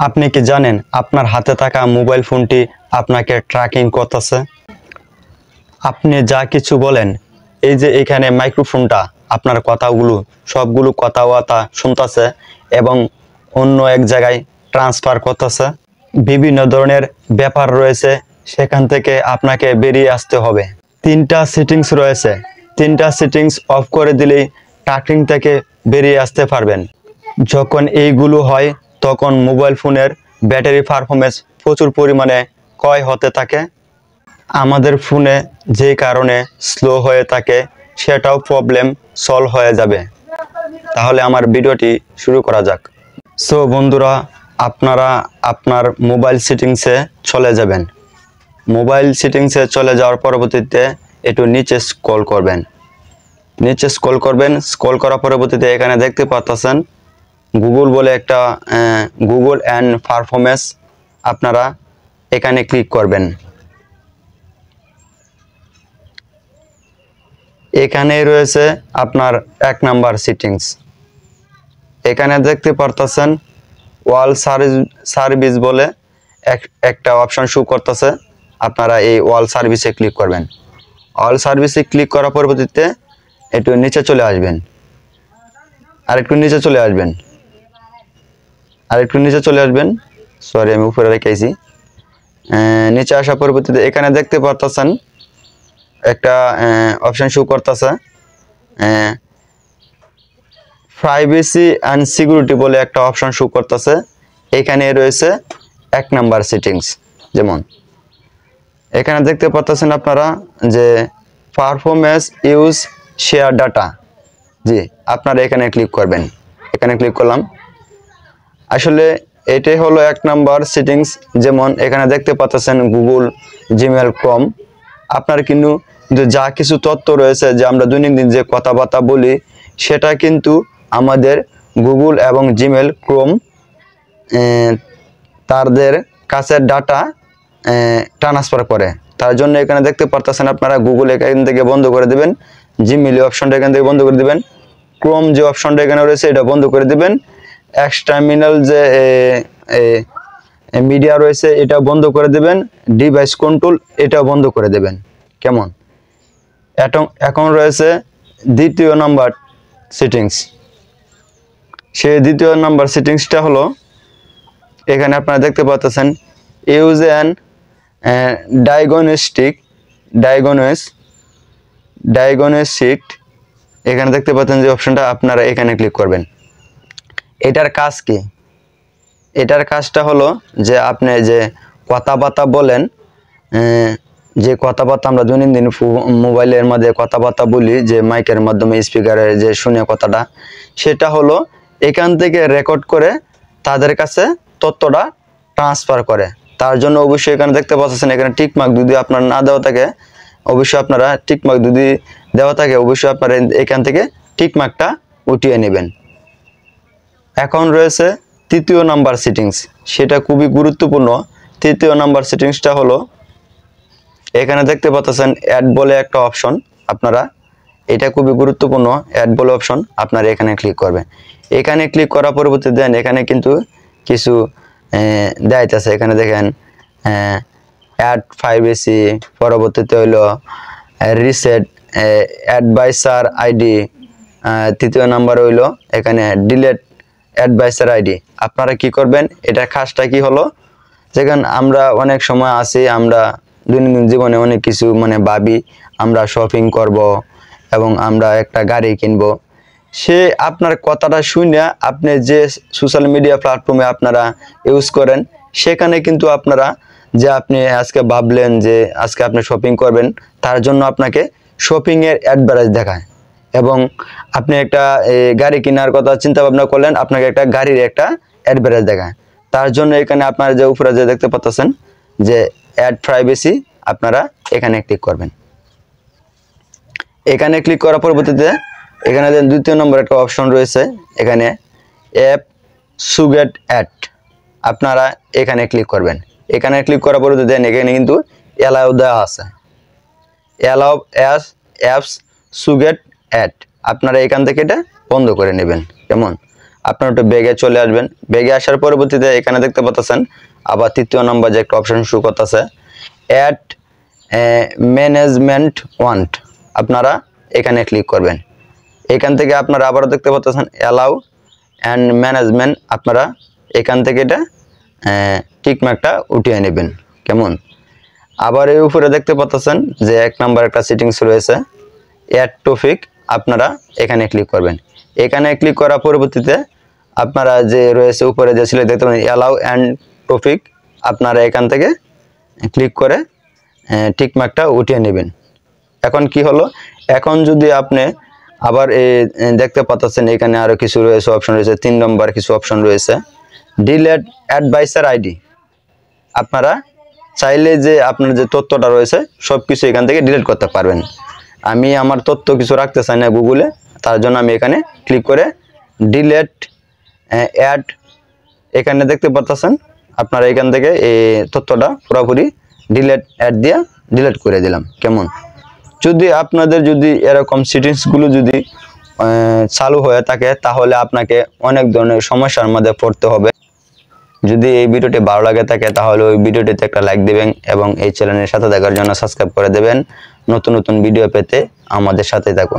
আপনি কি জানেন আপনার হাতে থাকা মোবাইল ফোনটি আপনাকে ট্র্যাকিং করতেছে? আপনি যা কিছু বলেন, এই যে এখানে মাইক্রোফোনটা আপনার কথাগুলো সবগুলো কথাবার্তা শুনতেছে এবং অন্য এক জায়গায় ট্রান্সফার করতেছে। বিভিন্ন ধরনের ব্যাপার রয়েছে, সেখান থেকে আপনাকে বেরিয়ে আসতে হবে। তিনটা সেটিংস রয়েছে, তিনটা সেটিংস অফ করে দিলেই ট্র্যাকিং থেকে বেরিয়ে আসতে পারবেন। যখন এইগুলো হয় তখন মোবাইল ফোনের ব্যাটারি পারফরমেন্স প্রচুর পরিমাণে ক্ষয় হতে থাকে। আমাদের ফোনে যে কারণে স্লো হয়ে থাকে সেটাও প্রবলেম সলভ হয়ে যাবে। তাহলে আমার ভিডিওটি শুরু করা যাক। সো বন্ধুরা, আপনারা আপনার মোবাইল সেটিংসে চলে যাবেন। মোবাইল সেটিংসে চলে যাওয়ার পরবর্তীতে একটু নিচে স্ক্রল করবেন। নিচে স্ক্রল করবেন, স্ক্রল করার পরবর্তীতে এখানে দেখতে পাচ্ছেন গুগল বলে একটা গুগল অ্যান্ড পারফরমেন্স, আপনারা এখানে ক্লিক করবেন। এখানে রয়েছে আপনার 1 নাম্বার সেটিংস। এখানে দেখতে পারতেছেন ওয়াল সার্ভিস বলে একটা অপশন শো করতেছে। আপনারা এই ওয়াল সার্ভিসে ক্লিক করবেন। ওয়াল সার্ভিসে ক্লিক করার পরবর্তীতে একটু নিচে চলে আসবেন, আরেকটু নিচে চলে আসবেন, সরি আমি উপরে রেখেছি। নিচে আসার পরবর্তীতে এখানে দেখতে পারতেছেন একটা অপশন শো করতেছে প্রাইভেসি অ্যান্ড সিকিউরিটি বলে একটা অপশন শো করতেছে। এখানে রয়েছে 1 নাম্বার সেটিংস। যেমন এখানে দেখতে পাচ্ছেন আপনারা যে পারফরমেন্স ইউজ শেয়ার ডাটা, জি আপনারা এখানে ক্লিক করবেন। এখানে ক্লিক করলাম। আসলে এটাই হলো 1 নাম্বার সেটিংস। যেমন এখানে দেখতে পাচ্ছেন গুগল, জিমেল, ক্রোম। আপনার কিন্তু যা কিছু তথ্য রয়েছে যে আমরা দৈনন্দিন যে কথাবার্তা বলি সেটা কিন্তু আমাদের গুগল এবং জিমেল, ক্রোম তাদের কাছে ডাটা ট্রান্সফার করে। তার জন্য এখানে দেখতে পারতেছেন আপনারা গুগল এখান থেকে বন্ধ করে দিবেন, জিমেল অপশনটা এখান থেকে বন্ধ করে দিবেন, ক্রোম যে অপশনটা এখানে রয়েছে এটা বন্ধ করে দিবেন, এক্সটার্মিনাল যে মিডিয়া রয়েছে এটা বন্ধ করে দিবেন, ডিভাইস কন্ট্রোল এটা বন্ধ করে দেবেন। কেমন? এখন রয়েছে 2য় নাম্বার সেটিংস। সেই 2য় নাম্বার সেটিংসটা হলো এখানে আপনারা দেখতে পাচ্ছেন ইউজ অ্যান ডায়াগনস্টিক। এখানে দেখতে পাচ্ছেন যে অপশনটা, আপনারা এখানে ক্লিক করবেন। এটার কাজ কি? এটার কাজটা হলো যে আপনি যে কথাবার্তা বলেন, যে কথাবার্তা আমরা দৈনন্দিন মোবাইলের মধ্যে কথাবার্তা বলি, যে মাইকের মাধ্যমে স্পিকারে যে শুনে কথাটা, সেটা হলো এখান থেকে রেকর্ড করে তাদের কাছে তথ্যটা ট্রান্সফার করে। তার জন্য অবশ্যই এখানে দেখতে পাচ্ছেন এখানে টিকমার্ক যদি আপনার না দেওয়া থাকে, অবশ্যই আপনারা টিকমার্ক যদি দেওয়া থাকে অবশ্যই আপনারা এখান থেকে টিকমার্কটা উঠিয়ে নেবেন। এখন রয়েছে 3য় নাম্বার সেটিংস, সেটা খুবই গুরুত্বপূর্ণ। 3য় নাম্বার সেটিংসটা হলো এখানে দেখতে পাচ্ছেন অ্যাড বলে একটা অপশন। আপনারা এটা খুবই গুরুত্বপূর্ণ, অ্যাড বলে অপশন, আপনারা এখানে ক্লিক করবেন। এখানে ক্লিক করার পরবর্তীতে দেন এখানে কিন্তু কিছু দেখাইতেছে। এখানে দেখেন অ্যাড প্রাইভেসি, পরবর্তীতে হইলো রিসেট অ্যাডভাইসার আইডি, 3য় নাম্বার হইলো এখানে ডিলেট অ্যাডভাইসার আইডি। আপনারা কি করবেন, এটার কাজটা কি হলো, যেখানে আমরা অনেক সময় আসি, আমরা দৈনন্দিন জীবনে অনেক কিছু ভাবি, আমরা শপিং করব এবং আমরা একটা গাড়ি কিনবো। সে আপনার কথাটা শুনে আপনি যে সোশ্যাল মিডিয়া প্ল্যাটফর্মে আপনারা ইউজ করেন সেখানে কিন্তু আপনারা যে আপনি আজকে ভাবলেন যে আজকে আপনি শপিং করবেন, তার জন্য আপনাকে শপিংয়ের অ্যাডভার্টাইজ দেখায় এবং আপনি একটা গাড়ি কেনার কথা চিন্তা ভাবনা করলেন, আপনাকে একটা গাড়ির একটা অ্যাডভার্টাইজ দেখায়। তার জন্য এখানে আপনারা যে উপরে যে দেখতে পাচ্ছেন যে অ্যাড প্রাইভেসি, আপনারা এখানে ক্লিক করবেন। এখানে ক্লিক করার পরবর্তীতে এখানে 2য় নম্বর একটা অপশন রয়েছে, এখানে অ্যাপ সুগেট অ্যাড, আপনারা এখানে ক্লিক করবেন। এখানে ক্লিক করার পরবর্তীতে এখানে কিন্তু অ্যালাউ দেওয়া আছে, অ্যালাউ অ্যাস অ্যাপস সুগেট অ্যাড, আপনারা এখান থেকে এটা বন্ধ করে নেবেন। কেমন? আপনারা একটু ব্যাগে চলে আসবেন। ব্যাগে আসার পরবর্তীতে এখানে দেখতে পাচ্ছেন আবার 3য় নম্বর যে একটা অপশন শো করতেছে অ্যাড ম্যানেজমেন্ট ওয়ান্ট, আপনারা এখানে ক্লিক করবেন। এখান থেকে আপনারা আবারও দেখতে পাচ্ছেন অ্যালাউ অ্যান্ড ম্যানেজমেন্ট, আপনারা এখান থেকে এটা টিক মার্কটা উঠিয়ে নেবেন। কেমন? আবার এই উপরে দেখতে পাচ্ছেন যে 1 নম্বর একটা সেটিংস রয়েছে অ্যাড টপিক, আপনারা এখানে ক্লিক করবেন। এখানে ক্লিক করার পরবর্তীতে আপনারা যে রয়েছে উপরে যে ছিল দেখতে পাবেন অ্যালাউ অ্যান্ড টপিক, আপনারা এখান থেকে ক্লিক করে টিক মার্কটা উঠিয়ে নেবেন। এখন কি হলো, এখন যদি আপনি আবার দেখতে পাচ্ছেন এখানে আরো কিছু রয়েছে অপশন রয়েছে, 3 নম্বর কিছু অপশন রয়েছে ডিলেট অ্যাডভাইসার আইডি, আপনারা চাইলে যে আপনার যে তথ্যটা রয়েছে সবকিছু এখান থেকে ডিলিট করতে পারবেন। আমি আমার তথ্য কিছু রাখতে চাই না গুগলে, তার জন্য আমি এখানে ক্লিক করে ডিলেট অ্যাড, এখানে দেখতে পাচ্ছেন আপনারা এখান থেকে এই তথ্যটা পুরোপুরি ডিলেট অ্যাড দিয়ে ডিলিট করে দিলাম। কেমন? যদি আপনাদের যদি এরকম সেটিংসগুলো যদি চালু হয়ে থাকে তাহলে আপনাকে অনেক ধরনের সমস্যার মধ্যে পড়তে হবে। যদি এই ভিডিওটি ভালো লাগে থাকে তাহলে ওই ভিডিওটিতে একটা লাইক দিবেন এবং এই চ্যানেলের সাথে থাকার জন্য সাবস্ক্রাইব করে দেবেন। নতুন নতুন ভিডিও পেতে আমাদের সাথে থাকুন।